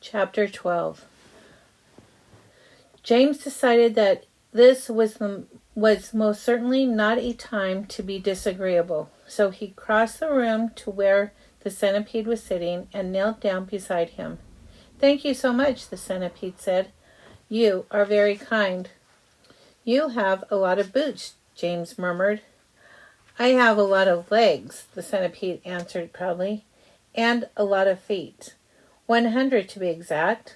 Chapter 12. James decided that this was most certainly not a time to be disagreeable, so he crossed the room to where the centipede was sitting and knelt down beside him. "Thank you so much," the centipede said. "You are very kind." "You have a lot of boots," James murmured. "I have a lot of legs," the centipede answered proudly, "and a lot of feet. 100 to be exact."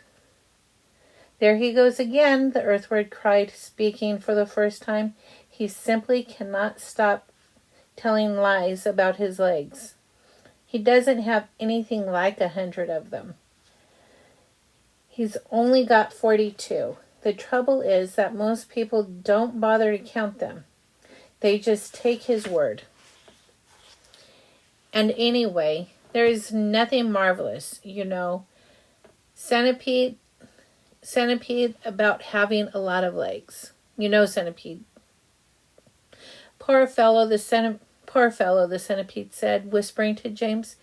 "There he goes again," the earthworm cried, speaking for the first time. "He simply cannot stop telling lies about his legs. He doesn't have anything like 100 of them. He's only got 42. The trouble is that most people don't bother to count them. They just take his word. And anyway, there is nothing marvelous, centipede about having a lot of legs. Centipede. Poor fellow, the centipede said, whispering to James.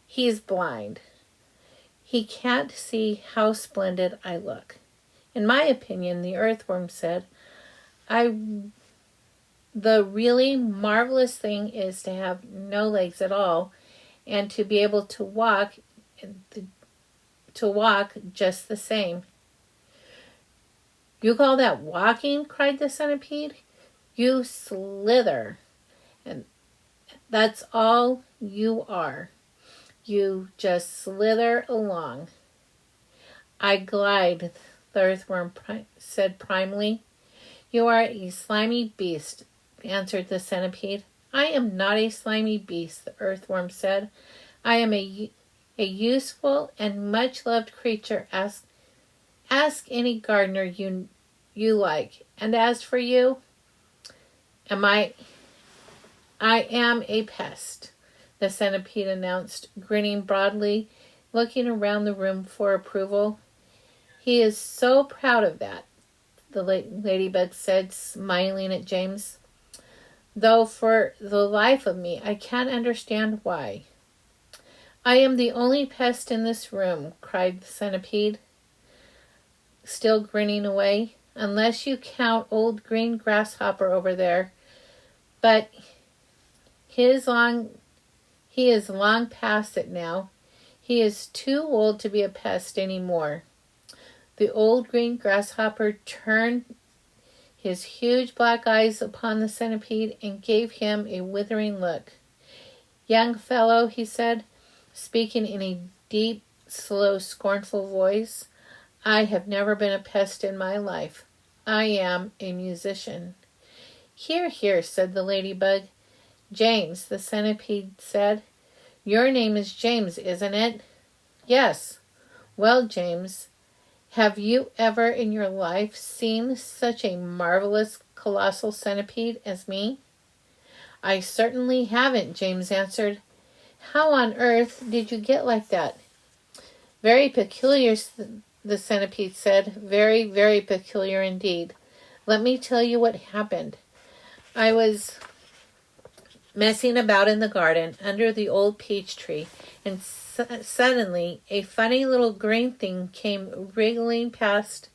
"He's blind. He can't see how splendid I look." "In my opinion," the earthworm said, the really marvelous thing is to have no legs at all and to be able to walk just the same." "You call that walking?" cried the centipede. "You slither. And that's all you are. You just slither along." "I glide," the earthworm said primly. "You are a slimy beast," answered the centipede. "I am not a slimy beast," the earthworm said. "I am a useful and much-loved creature. Ask any gardener you like. And as for you, I am a pest," the centipede announced, grinning broadly, looking around the room for approval. "He is so proud of that," the ladybug said, smiling at James. "Though for the life of me, I can't understand why." "I am the only pest in this room," cried the centipede, still grinning away, "unless you count old green grasshopper over there. But he is long past it now. He is too old to be a pest any more." The old green grasshopper turned his huge black eyes upon the centipede and gave him a withering look. "Young fellow," he said, speaking in a deep, slow, scornful voice, "I have never been a pest in my life. I am a musician." "Hear, hear," said the ladybug. "James," the centipede said. "Your name is James, isn't it?" "Yes." "Well, James, have you ever in your life seen such a marvelous, colossal centipede as me?" "I certainly haven't," James answered. "How on earth did you get like that?" "Very peculiar," the centipede said. "Very, very peculiar indeed. Let me tell you what happened. I was messing about in the garden under the old peach tree, and suddenly a funny little green thing came wriggling past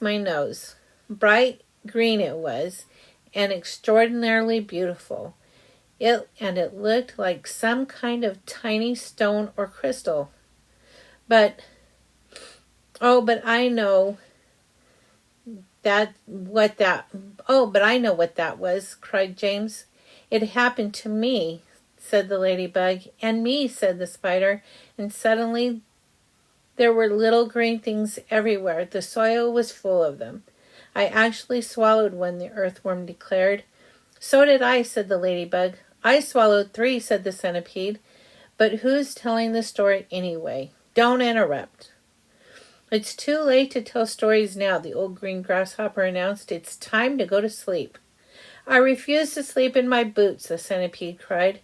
my nose. Bright green it was, and extraordinarily beautiful. It looked like some kind of tiny stone or crystal. But I know what that was," cried James. "It happened to me," said the ladybug. "And me," said the spider. And suddenly there were little green things everywhere. The soil was full of them. "I actually swallowed one," the earthworm declared. "So did I," said the ladybug. "I swallowed 3, said the centipede. "But who's telling the story anyway? Don't interrupt." "It's too late to tell stories now," the old green grasshopper announced. "It's time to go to sleep." "I refuse to sleep in my boots," the centipede cried.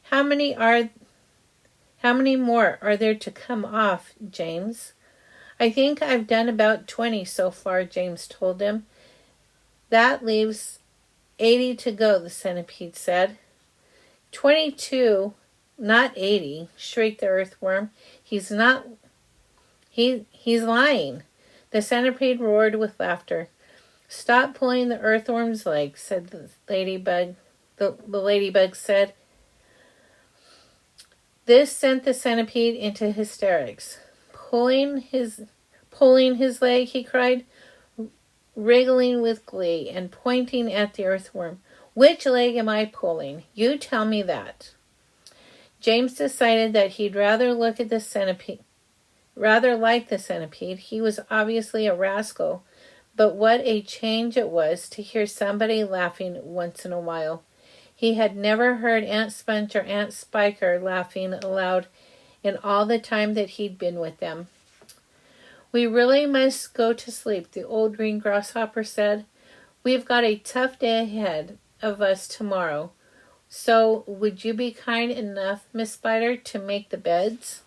How many more are there to come off, James?" "I think I've done about 20 so far," James told him. "That leaves 80 to go," the centipede said. 22, not 80, shrieked the earthworm. He's not He's lying. The centipede roared with laughter. Stop pulling the earthworm's leg, said the ladybug. The ladybug said. This sent the centipede into hysterics. Pulling his leg, he cried, wriggling with glee and pointing at the earthworm. Which leg am I pulling? You tell me that. James decided that he'd rather like the centipede. He was obviously a rascal, but what a change it was to hear somebody laughing once in a while. He had never heard Aunt Sponge or Aunt Spiker laughing aloud in all the time that he'd been with them. We really must go to sleep, the old green grasshopper said. We've got a tough day ahead of us tomorrow. So would you be kind enough, Miss Spider, to make the beds?